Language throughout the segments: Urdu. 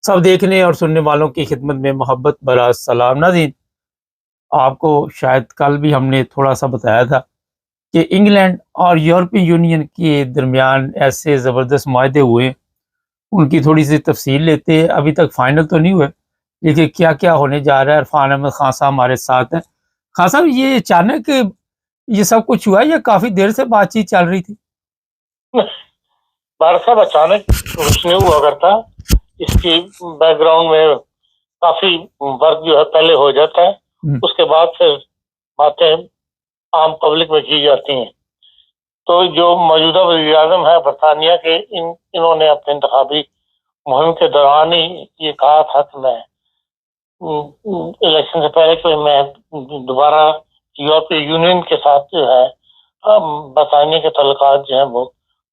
سب دیکھنے اور سننے والوں کی خدمت میں محبت برا سلام ناظرین، آپ کو شاید کل بھی ہم نے تھوڑا سا بتایا تھا کہ انگلینڈ اور یورپی یونین کے درمیان ایسے زبردست معاہدے ہوئے، ان کی تھوڑی سی تفصیل لیتے ہیں۔ ابھی تک فائنل تو نہیں ہوئے، لیکن کیا کیا ہونے جا رہا ہے۔ عرفان احمد خان صاحب ہمارے ساتھ ہیں۔ خان صاحب، یہ اچانک یہ سب کچھ ہوا یا کافی دیر سے بات چیت چل رہی تھی؟ بھارت صاحب اچانک کچھ نہیں ہوا کرتا، اس کی بیک گراؤنڈ میں کافی ورک جو ہے پہلے ہو جاتا ہے، اس کے بعد پھر باتیں عام پبلک میں کی جاتی ہیں۔ تو جو موجودہ وزیر اعظم ہے برطانیہ کے، انہوں نے اپنے انتخابی مہم کے دوران ہی یہ کہا تھا کہ میں الیکشن سے پہلے کہ میں دوبارہ یورپی یونین کے ساتھ جو ہے برطانیہ کے تعلقات جو ہیں وہ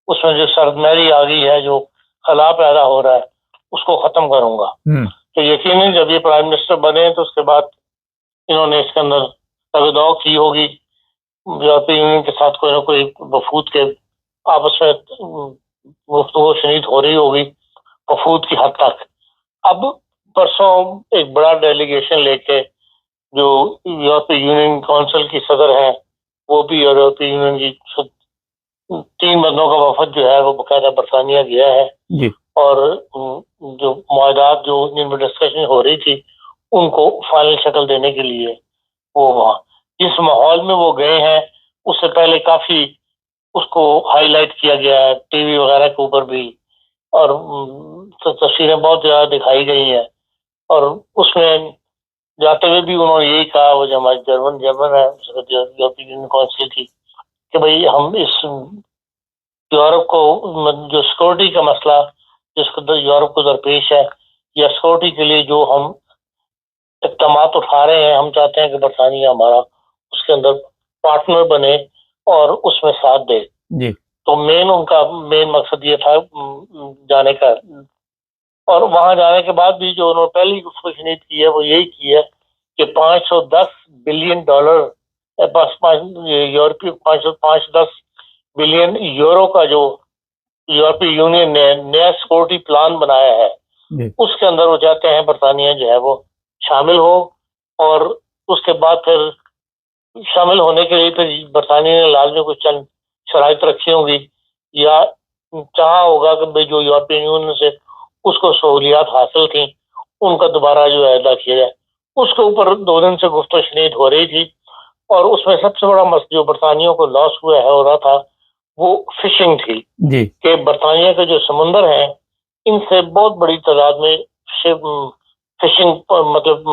اس میں جو سردمہری آ گئی ہے، جو خلا پیدا ہو رہا ہے، اس کو ختم کروں گا۔ تو یقیناً جب یہ پرائم منسٹر بنے تو اس کے بعد انہوں نے اس کے اندر تگدو کی ہوگی، یورپی یونین کے ساتھ کوئی نہ کوئی وفود کے آپس میں گفتگو شنید ہو رہی ہوگی وفود کی حد تک۔ اب پرسوں ایک بڑا ڈیلیگیشن لے کے جو یورپی یونین کونسل کی صدر ہے، وہ بھی یورپی یونین کی 3 بندوں کا وفد جو ہے وہ باقاعدہ برطانیہ گیا ہے جی۔ اور جو معاہدات جو جن میں ڈسکشن ہو رہی تھی ان کو فائنل شکل دینے کے لیے وہ وہاں جس ماحول میں وہ گئے ہیں اس سے پہلے کافی اس کو ہائی لائٹ کیا گیا ہے ٹی وی وغیرہ کے اوپر بھی، اور تصویریں بہت زیادہ دکھائی گئی ہیں، اور اس میں جاتے ہوئے بھی انہوں نے یہی کہا، وہ جو ہماری جرمن ہے یورپی یونین کونسل کی، کہ بھئی ہم اس یورپ کو جو سیکورٹی کا مسئلہ جس کو یورپ کو درپیش ہے یا سیکورٹی کے لیے جو ہم اقدامات اٹھا رہے ہیں، ہم چاہتے ہیں کہ برطانیہ ہمارا اس کے اندر پارٹنر بنے اور اس میں ساتھ دے۔ جی۔ تو ان کا مین مقصد یہ تھا جانے کا، اور وہاں جانے کے بعد بھی جو انہوں نے پہلی گفتگو کی ہے وہ یہی کی ہے کہ $510 بلین یورپی 510 بلین یورو کا جو یورپی یونین نے نیا سیکورٹی پلان بنایا ہے، اس کے اندر وہ چاہتے ہیں برطانیہ جو ہے وہ شامل ہو، اور اس کے بعد پھر شامل ہونے کے لیے پھر برطانیہ نے لازمی کچھ چند شرائط رکھی ہوں گی یا چاہا ہوگا کہ بھئی جو یورپی یونین سے اس کو سہولیات حاصل تھیں ان کا دوبارہ جو اعادہ کیا جائے۔ اس کے اوپر 2 دن سے گفت و شنید ہو رہی تھی، اور اس میں سب سے بڑا مسئلہ جو برطانیہ کو لاس ہو رہا تھا وہ فشنگ تھی۔ جی۔ کہ برطانیہ کے جو سمندر ہیں ان سے بہت بڑی تعداد میں فشنگ مطلب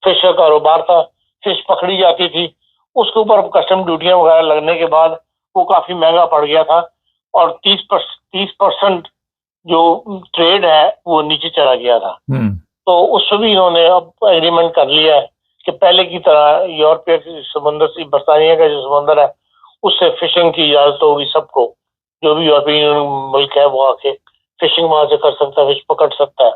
فش کا کاروبار تھا، فش پکڑی جاتی تھی، اس کے اوپر کسٹم ڈیوٹیاں وغیرہ لگنے کے بعد وہ کافی مہنگا پڑ گیا تھا، اور 30% جو ٹریڈ ہے وہ نیچے چلا گیا تھا۔ تو اس سے بھی انہوں نے اب ایگریمنٹ کر لیا ہے کہ پہلے کی طرح یورپی سمندر سے برطانیہ کا جو سمندر ہے اس سے فشنگ کی اجازت ہوگی سب کو، جو بھی یورپی ملک ہے وہ آ کے فشنگ وہاں سے کر سکتا ہے، فش پکڑ سکتا ہے۔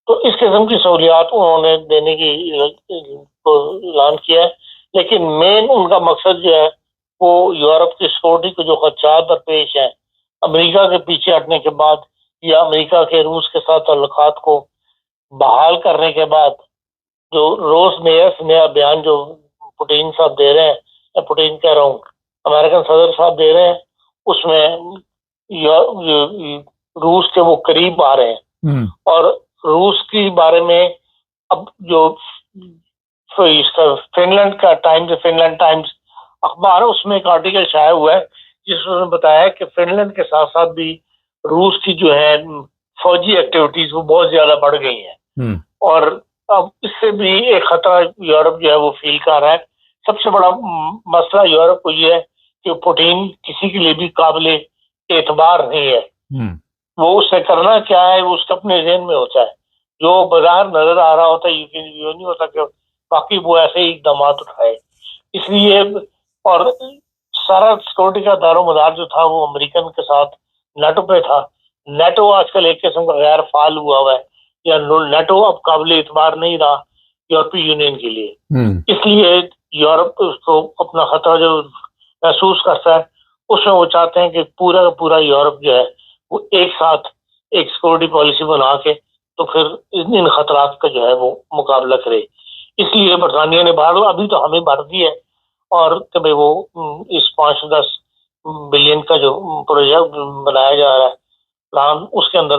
تو اس قسم کی سہولیات انہوں نے دینے کی اعلان کیا ہے، لیکن مین ان کا مقصد جو ہے وہ یورپ کی سیکورٹی کو جو خدشات درپیش ہیں امریکہ کے پیچھے ہٹنے کے بعد یا امریکہ کے روس کے ساتھ تعلقات کو بحال کرنے کے بعد، جو روز نیا بیان جو پوٹین صاحب دے رہے ہیں، پوٹین کہہ رہا ہوں امریکن صدر صاحب دے رہے ہیں، اس میں روس کے وہ قریب آ رہے ہیں، اور روس کے بارے میں اب جو فن لینڈ ٹائمز اخبار ہے اس میں ایک آرٹیکل شائع ہوا ہے جس میں بتایا کہ فن لینڈ کے ساتھ ساتھ بھی روس کی جو ہے فوجی ایکٹیویٹیز وہ بہت زیادہ بڑھ گئی ہیں، اور اب اس سے بھی ایک خطرہ یورپ جو ہے وہ فیل کر رہا ہے۔ سب سے بڑا مسئلہ یورپ کو یہ ہے کہ پوٹین کسی کے لیے بھی قابل اعتبار نہیں ہے، وہ اس سے کرنا کیا ہے وہ اس کے اپنے ذہن میں ہوتا ہے، جو بظاہر نظر آ رہا ہوتا ہے یہ نہیں ہوتا کہ باقی وہ ایسے ہی اقدامات اٹھائے۔ اس لیے اور سارا سیکورٹی کا دار و مدار جو تھا وہ امریکن کے ساتھ نیٹو پہ تھا۔ نیٹو آج کل ایک قسم کا غیر فعال ہوا ہے، یا نیٹو اب قابل اعتبار نہیں رہا یورپی یونین کے لیے۔ اس لیے یورپ اس کو اپنا خطرہ جو محسوس کرتا ہے اس میں وہ چاہتے ہیں کہ پورا کا پورا یورپ جو ہے وہ ایک ساتھ ایک سیکورٹی پالیسی بنا کے تو پھر ان خطرات کا جو ہے وہ مقابلہ کرے. اس لیے برطانیہ نے باہر ابھی تو ہمیں بھر دی ہے، اور کہ بھائی وہ اس 5-10 بلین کا جو پروجیکٹ بنایا جا رہا ہے پلان، اس کے اندر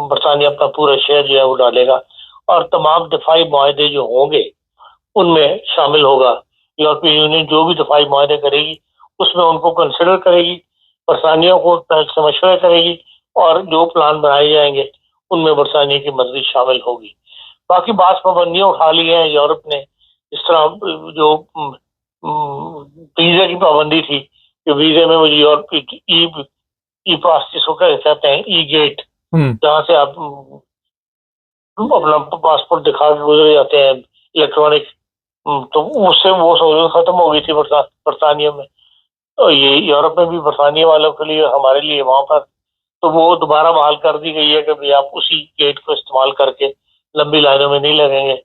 برطانیہ اپنا پورا شیئر جو ہے وہ ڈالے گا، اور تمام دفاعی معاہدے جو ہوں گے ان میں شامل ہوگا. یورپی یونین جو بھی دفاعی معاہدے کرے گی اس میں ان کو کنسیڈر کرے گی، برطانیہ کو پہلے سے مشورہ کرے گی، اور جو پلان بنائے جائیں گے ان میں برطانیہ کی مرضی شامل ہوگی. باقی بعض پابندیاں اٹھا لی ہیں یورپ نے، اس طرح جو ویزے کی پابندی تھی کہ ویزے میں وہ یورپ ای پاس جس کو کہتے ہیں ای گیٹ، جہاں سے آپ اپنا پاسپورٹ دکھا کے گزر جاتے ہیں الیکٹرانک، تو اس سے وہ سہولت ختم ہو گئی تھی برطانیہ میں. اور یہ یورپ میں بھی برطانیہ والوں کے لیے، ہمارے لیے وہاں پر تو وہ دوبارہ بحال کر دی گئی ہے کہ بھائی آپ اسی گیٹ کو استعمال کر کے لمبی لائنوں میں نہیں لگیں گے.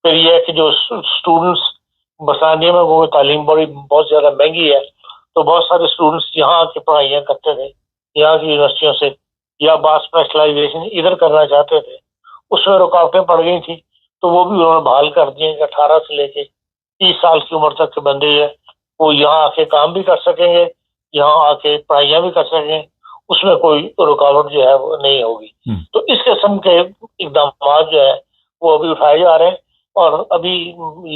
پھر یہ ہے کہ جو اسٹوڈنٹس برطانیہ میں وہ تعلیم بہت زیادہ مہنگی ہے، تو بہت سارے اسٹوڈنٹس یہاں کی پڑھائیاں کرتے تھے یہاں کی یونیورسٹیوں سے، یا بعض اسپیشلائزیشن ادھر کرنا چاہتے تھے، اس میں رکاوٹیں پڑ گئی تھیں، تو وہ بھی انہوں نے بحال کر دیے کہ 18 سے لے کے 30 سال کی عمر تک کے بندے ہے وہ یہاں آ کے کام بھی کر سکیں گے، یہاں آ کے پڑھائیاں بھی کر سکیں گے، اس میں کوئی رکاوٹ جو ہے وہ نہیں ہوگی. تو اس قسم کے اقدامات جو ہے وہ ابھی اٹھائے جا رہے ہیں، اور ابھی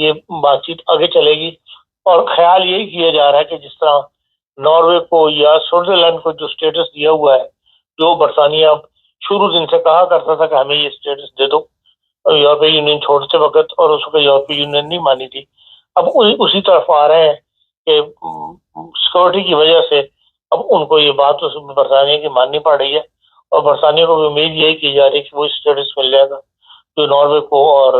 یہ بات چیت آگے چلے گی. اور خیال یہی کیا جا رہا ہے کہ جس طرح ناروے کو یا سوئٹزرلینڈ کو جو اسٹیٹس دیا ہوا ہے، جو برطانیہ اب شروع دن سے کہا کرتا تھا کہ ہمیں یہ اسٹیٹس دے دو یورپی یونین چھوڑتے وقت، اور اس کو یورپی یونین نہیں مانی تھی، اب اسی طرف آ رہے ہیں کہ سیکورٹی کی وجہ سے اب ان کو یہ بات برطانیہ کی ماننی پڑ رہی ہے، اور برطانیہ کو بھی امید یہی کی جا رہی ہے کہ وہ اسٹیٹس مل جائے گا جو ناروے کو اور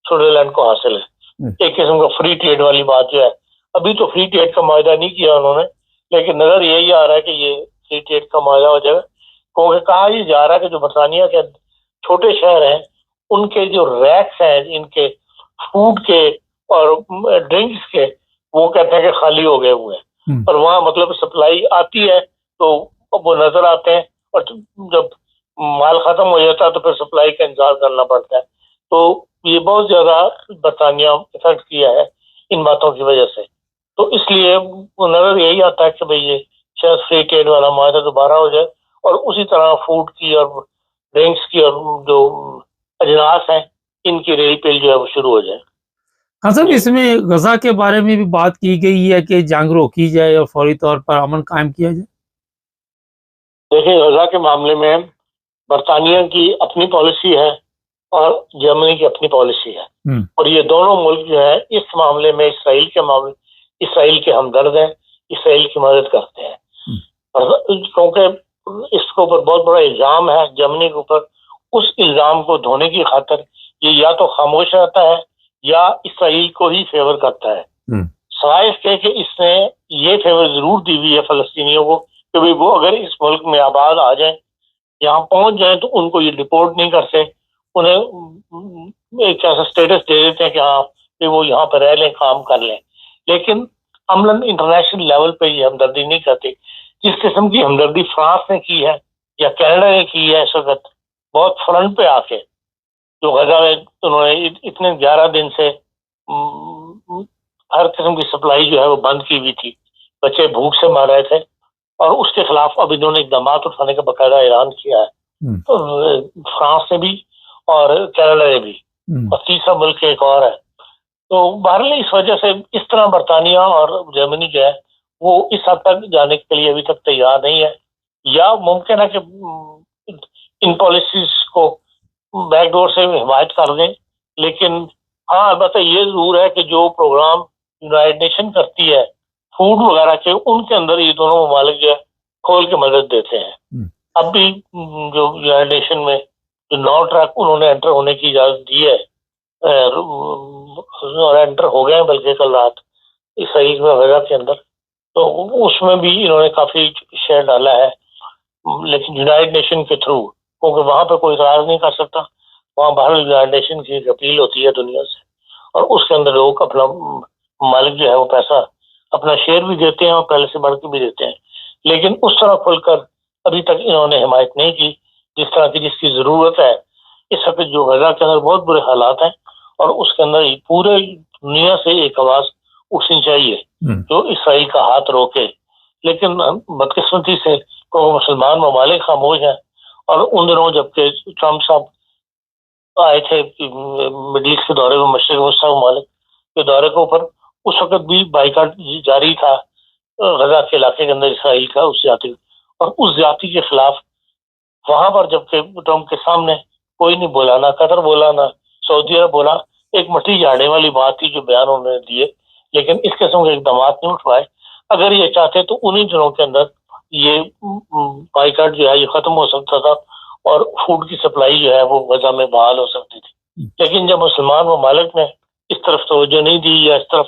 سوئٹزرلینڈ کو حاصل ہے. ایک قسم کا فری ٹریڈ والی بات جو ہے، ابھی تو فری ٹریڈ کا معاہدہ نہیں کیا انہوں نے، لیکن نظر یہی آ رہا ہے کہ یہ فری ٹریڈ کا معاہدہ ہو جائے گا. کیونکہ کہا یہ جا رہا ہے کہ جو برطانیہ کے چھوٹے شہر ہیں ان کے جو ریکس ہیں ان کے فوڈ کے اور ڈرنکس کے، وہ کہتے ہیں کہ خالی ہو گئے ہوئے ہیں، اور وہاں مطلب سپلائی آتی ہے تو وہ نظر آتے ہیں، اور جب مال ختم ہو جاتا ہے تو پھر سپلائی کا انتظار کرنا پڑتا ہے. تو یہ بہت زیادہ برطانیہ افیکٹ کیا ہے ان باتوں کی وجہ سے. تو اس لیے وہ نظر یہی آتا ہے کہ بھئی یہ شاید فری ٹریڈ والا معاہدہ دوبارہ ہو جائے، اور اسی طرح فوڈ کی اور ڈرنکس کی اور جو اجناس ہیں ان کی ریل پیل جو ہے وہ شروع ہو جائے. ہاں صاحب، اس میں غزہ کے بارے میں بھی بات کی گئی ہے کہ جنگ روکی جائے اور فوری طور پر امن قائم کیا جائے. دیکھیں، غزہ کے معاملے میں برطانیہ کی اپنی پالیسی ہے اور جرمنی کی اپنی پالیسی ہے، اور یہ دونوں ملک جو ہے اس معاملے میں اسرائیل کے ہمدرد ہیں، اسرائیل کی مدد کرتے ہیں. کیونکہ اس کے اوپر بہت بڑا الزام ہے جرمنی کے اوپر، اس الزام کو دھونے کی خاطر یہ یا تو خاموش رہتا ہے یا اسرائیل کو ہی فیور کرتا ہے. سوائے اس کے کہ اس نے یہ فیور ضرور دی ہوئی ہے فلسطینیوں کو کہ بھئی وہ اگر اس ملک میں آباد آ جائیں، یہاں پہنچ جائیں، تو ان کو یہ ڈپورٹ نہیں کرتے، انہیں ایک ایسا اسٹیٹس دے دیتے ہیں کہ ہاں کہ وہ یہاں پہ رہ لیں، کام کر لیں. لیکن عملاً انٹرنیشنل لیول پہ یہ ہمدردی نہیں کرتے. جس قسم کی ہمدردی فرانس نے کی ہے یا کینیڈا نے کی ہے اس وقت بہت فرنٹ پہ آ کے، جو غزہ میں انہوں نے اتنے 11 دن سے ہر قسم کی سپلائی جو ہے وہ بند کی ہوئی تھی، بچے بھوک سے مر رہے تھے، اور اس کے خلاف اب انہوں نے اقدامات اٹھانے کا باقاعدہ اعلان کیا ہے. تو فرانس نے بھی اور کینیڈا نے بھی، اور تیسرا ملک ایک اور ہے. تو بہرحال اس وجہ سے اس طرح برطانیہ اور جرمنی جو ہے وہ اس حد تک جانے کے لیے ابھی تک تیار نہیں ہے، یا ممکن ہے کہ ان پالیسیز کو بیک ڈور سے حمایت کر دیں. لیکن ہاں البتہ یہ ضرور ہے کہ جو پروگرام یونائٹڈ نیشن کرتی ہے فوڈ وغیرہ کے، ان کے اندر یہ دونوں ممالک جو ہے کھول کے مدد دیتے ہیں. اب بھی جو یونائٹڈ نیشن میں جو 9 ٹرک انہوں نے انٹر ہونے کی اجازت دی ہے، اور انٹر ہو گئے ہیں بلکہ کل رات اسرائیل میں غزہ کے اندر، تو اس میں بھی انہوں نے کافی شیئر ڈالا ہے، لیکن یونائٹڈ نیشن کے تھرو، کیونکہ وہاں پہ کوئی اعتراض نہیں کر سکتا. وہاں باہر یونائٹڈ نیشن کی ایک اپیل ہوتی ہے دنیا سے، اور اس کے اندر لوگ اپنا مالک جو ہے وہ پیسہ اپنا شیئر بھی دیتے ہیں اور پہلے سے بڑھ کے بھی دیتے ہیں. لیکن اس طرح کھل کر ابھی تک انہوں نے حمایت نہیں کی جس طرح کی جس کی ضرورت ہے. اس وقت جو غزہ کے اندر بہت برے حالات ہیں اور اس کے اندر پورے دنیا سے ایک آواز اٹھنی چاہیے جو اسرائیل کا ہاتھ روکے. لیکن بدقسمتی سے مسلمان ممالک خاموش ہیں. اور ان دنوں جبکہ ٹرمپ صاحب آئے تھے مڈل ایسٹ کے دورے میں، مشرق وسطی ممالک کے دورے کے اوپر، اس وقت بھی بائیکاٹ جاری تھا غزہ کے علاقے کے اندر اسرائیل کا اس زیادتی، اور اس زیادتی کے خلاف وہاں پر جبکہ ٹرمپ کے سامنے کوئی نہیں بولا، نہ قطر بولا نہ سعودی عرب بولا. ایک مٹی جھاڑنے والی بات تھی جو بیان انہوں نے دیے، لیکن اس قسم کے اقدامات نہیں اٹھوائے. اگر یہ چاہتے تو انہی دنوں کے اندر یہ بائیکاٹ جو ہے یہ ختم ہو سکتا تھا اور فوڈ کی سپلائی جو ہے وہ غزہ میں بحال ہو سکتی تھی. لیکن جب مسلمان ممالک نے اس طرف توجہ نہیں دی یا اس طرف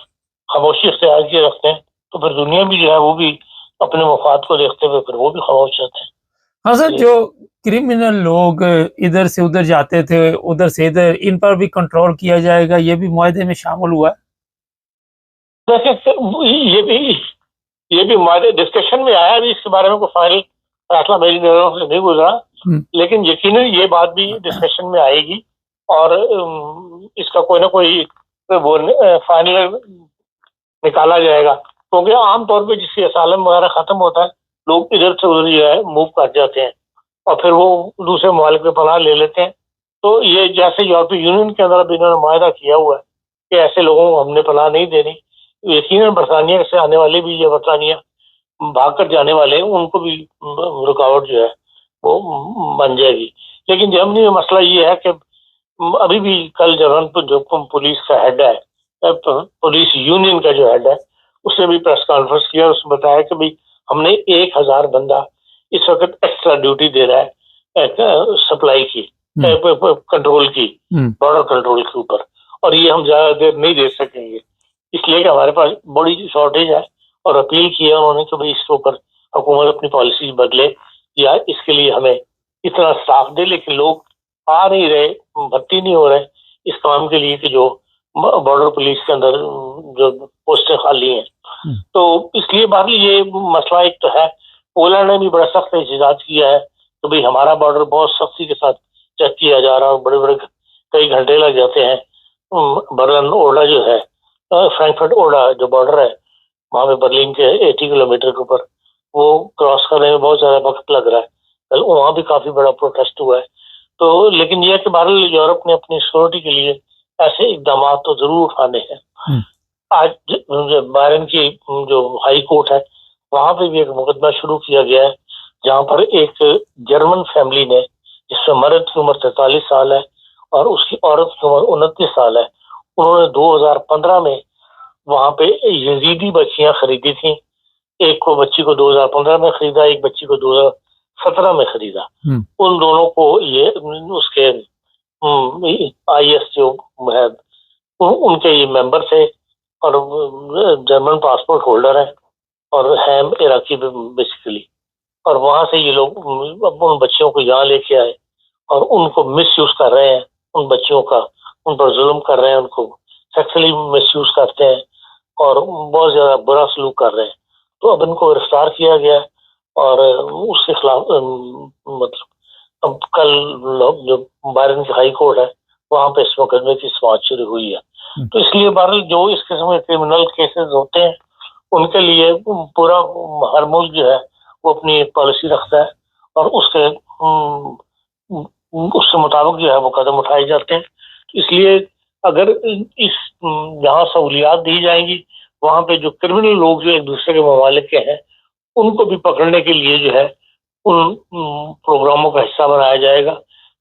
خاموشی اختیار کیے رکھتے ہیں تو پھر دنیا بھی جو ہے وہ بھی اپنے مفاد کو دیکھتے ہوئے پھر وہ بھی خاموش رہتے ہیں. ہاں سر، جو کرمنل لوگ ادھر سے ادھر جاتے تھے ادھر سے ادھر، ان پر بھی کنٹرول کیا جائے گا، یہ بھی معاہدے میں شامل ہوا ہے؟ دیکھیں یہ بھی معاہدے ڈسکشن میں آیا، ابھی اس کے بارے میں کوئی فائنل فیصلہ میری نظروں سے نہیں گزرا، لیکن یقیناً یہ بات بھی ڈسکشن میں آئے گی اور اس کا کوئی نہ کوئی فائنل نکالا جائے گا. کیونکہ عام طور پہ جس سے اسالم وغیرہ ختم ہوتا ہے لوگ ادھر سے ادھر جو ہے موو کر جاتے ہیں اور پھر وہ دوسرے ممالک میں پناہ لے لیتے ہیں. تو یہ جیسے یورپی یونین کے اندر اب انہوں نے معاہدہ کیا ہوا ہے کہ ایسے لوگوں کو ہم نے پناہ نہیں دینی. یقیناً برطانیہ سے آنے والے بھی یا برطانیہ بھاگ کر جانے والے ہیں ان کو بھی رکاوٹ جو ہے وہ بن جائے گی. لیکن جرمنی میں مسئلہ یہ ہے کہ ابھی بھی کل جرمن جو پولیس کا ہیڈ ہے، پولیس یونین کا جو ہیڈ ہے، اس نے بھی پریس کانفرنس کیا. اس نے بتایا کہ بھائی ہم نے 1000 بندہ اس وقت ایکسٹرا ڈیوٹی دے رہا ہے سپلائی کی، کنٹرول کی، بارڈر کنٹرول کے اوپر، اور یہ ہم زیادہ دیر نہیں دے سکیں گے اس لیے کہ ہمارے پاس بڑی شارٹیج ہے. اور اپیل کیا انہوں نے کہ بھائی اس کے اوپر حکومت اپنی پالیسی بدلے یا اس کے لیے ہمیں اتنا سٹاف دے. لیکن لوگ آ نہیں رہے، بھرتی نہیں ہو رہے اس کام کے لیے کہ جو بارڈر پولیس کے اندر جو پوسٹیں خالی ہیں. تو اس لیے باہر یہ مسئلہ ایک تو ہے. پولینڈ نے بھی بڑا سخت احتجاج کیا ہے کہ بھائی ہمارا بارڈر بہت سختی کے ساتھ چیک کیا جا رہا ہے اور بڑے بڑے کئی گھنٹے لگ جاتے ہیں. برلن اوڈا جو ہے، فرینکفرٹ اوڈا جو بارڈر ہے وہاں پہ برلن کے 80 کلومیٹر کے اوپر، وہ کراس کرنے میں بہت زیادہ وقت لگ رہا ہے. کل وہاں بھی کافی بڑا پروٹیسٹ ہوا ہے. تو لیکن یہ کہ بہرحال یورپ نے اپنی سیکورٹی کے لیے ایسے اقدامات تو ضرور اٹھانے ہیں. آج بائرن کی جو ہائی کورٹ ہے وہاں پہ بھی ایک مقدمہ شروع کیا گیا ہے جہاں پر ایک جرمن فیملی نے، جس میں مرد کی عمر 43 سال ہے اور اس کی عورت کی عمر 29 سال ہے، انہوں نے 2015 میں وہاں پہ یزیدی بچیاں خریدی تھیں. ایک کو بچی کو 2015 میں خریدا، ایک بچی کو 2017 میں خریدا. ان دونوں کو یہ اس کے آئی ایس جو ہے ان کے یہ ممبر تھے اور جرمن پاسپورٹ ہولڈر ہیں اور ہیم عراقی بیسیکلی. اور وہاں سے یہ لوگ ان بچیوں کو یہاں لے کے آئے اور ان کو مس یوز کر رہے ہیں، ان بچیوں کا ان پر ظلم کر رہے ہیں، ان کو سیکسلی مس یوز کرتے ہیں اور بہت زیادہ برا سلوک کر رہے ہیں. تو اب ان کو گرفتار کیا گیا اور اس کے خلاف مطلب اب کل جو بائرن کی ہائی کورٹ ہے وہاں پہ اس مقدمے کی سماعت شروع ہوئی ہے. تو اس لیے بہرحال جو اس قسم کے کرمنل کیسز ہوتے ہیں ان کے لیے پورا ہر ملک جو ہے وہ اپنی ایک پالیسی رکھتا ہے اور اس کے مطابق جو ہے وہ قدم اٹھائے جاتے ہیں. اس لیے اگر اس جہاں سہولیات دی جائیں گی وہاں پہ جو کرمنل لوگ جو ایک دوسرے کے ممالک کے ہیں ان کو بھی پکڑنے کے لیے جو ہے ان پروگراموں کا حصہ بنایا جائے گا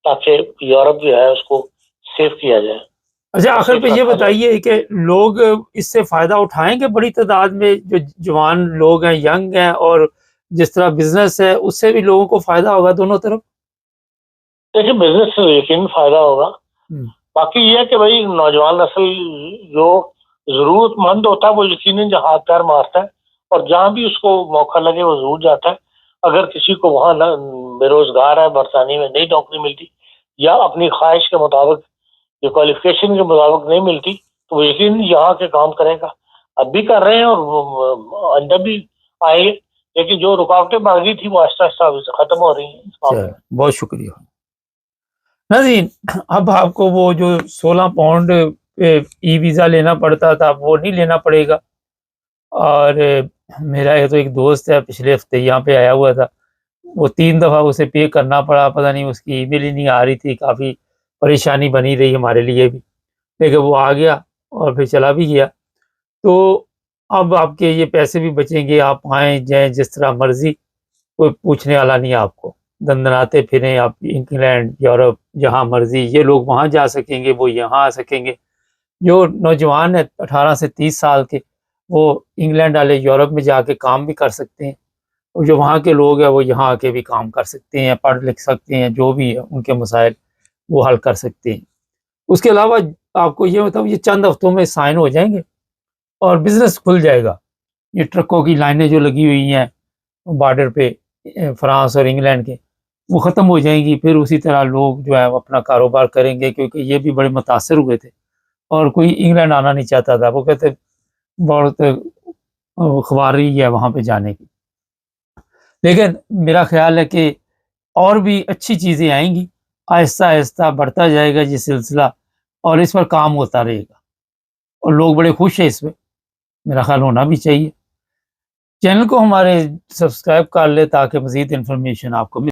تاکہ یورپ جو ہے اس کو سیو کیا جائے. اچھا، آخر پہ یہ بتائیے کہ لوگ اس سے فائدہ اٹھائیں گے؟ بڑی تعداد میں جو جوان لوگ ہیں، ینگ ہیں، اور جس طرح بزنس ہے اس سے بھی لوگوں کو فائدہ ہوگا دونوں طرف؟ دیکھیں بزنس سے یقین فائدہ ہوگا. باقی یہ ہے کہ بھائی نوجوان نسل جو ضرورت مند ہوتا ہے وہ یقیناً جہاں ہاتھ پیر مارتا ہے اور جہاں بھی اس کو موقع لگے وہ ضرور جاتا ہے. اگر کسی کو وہاں بے روزگار ہے، برطانیہ میں نئی نوکری ملتی یا اپنی خواہش کے مطابق یا کوالیفکیشن کے مطابق نہیں ملتی تو وہ یقیناً یہاں کے کام کرے گا. اب بھی کر رہے ہیں اور آئندہ بھی آئیں گے. لیکن جو رکاوٹیں بڑھ گئی تھی وہ آہستہ آہستہ ابھی سے ختم ہو رہی ہیں اس معاملے میں۔ چلو بہت شکریہ ناظرین. اب آپ کو وہ جو 16 پاؤنڈ ای ویزا لینا پڑتا تھا وہ نہیں لینا پڑے گا. اور میرا یہ تو ایک دوست ہے پچھلے ہفتے یہاں پہ آیا ہوا تھا, وہ 3 دفعہ اسے پے کرنا پڑا, پتہ نہیں اس کی ای میل ہی نہیں آ رہی تھی, کافی پریشانی بنی رہی ہمارے لیے بھی, لیکن وہ آ گیا اور پھر چلا بھی گیا. تو اب آپ کے یہ پیسے بھی بچیں گے, آپ آئیں جائیں جس طرح مرضی, کوئی پوچھنے والا نہیں آپ کو, دندناتے پھریں آپ انگلینڈ یورپ جہاں مرضی, یہ لوگ وہاں جا سکیں گے, وہ یہاں آ سکیں گے. جو نوجوان ہیں 18 سے 30 سال کے, وہ انگلینڈ والے یورپ میں جا کے کام بھی کر سکتے ہیں, اور جو وہاں کے لوگ ہیں وہ یہاں آ کے بھی کام کر سکتے ہیں, پڑھ لکھ سکتے ہیں, جو بھی ہے ان کے مسائل وہ حل کر سکتے ہیں. اس کے علاوہ آپ کو یہ بتاؤں, یہ چند ہفتوں میں سائن ہو جائیں گے اور بزنس کھل جائے گا. یہ ٹرکوں کی لائنیں جو لگی ہوئی ہیں بارڈر پہ فرانس اور انگلینڈ کے, وہ ختم ہو جائیں گی. پھر اسی طرح لوگ جو ہے وہ اپنا کاروبار کریں گے, کیونکہ یہ بھی بڑے متاثر ہوئے تھے اور کوئی انگلینڈ آنا نہیں چاہتا تھا. وہ کہتے بہت خواری ہے وہاں پہ جانے کی. لیکن میرا خیال ہے کہ اور بھی اچھی چیزیں آئیں گی, آہستہ آہستہ بڑھتا جائے گا یہ سلسلہ, اور اس پر کام ہوتا رہے گا, اور لوگ بڑے خوش ہیں اس میں, میرا خیال ہونا بھی چاہیے. چینل کو ہمارے سبسکرائب کر لے تاکہ مزید انفارمیشن آپ کو مل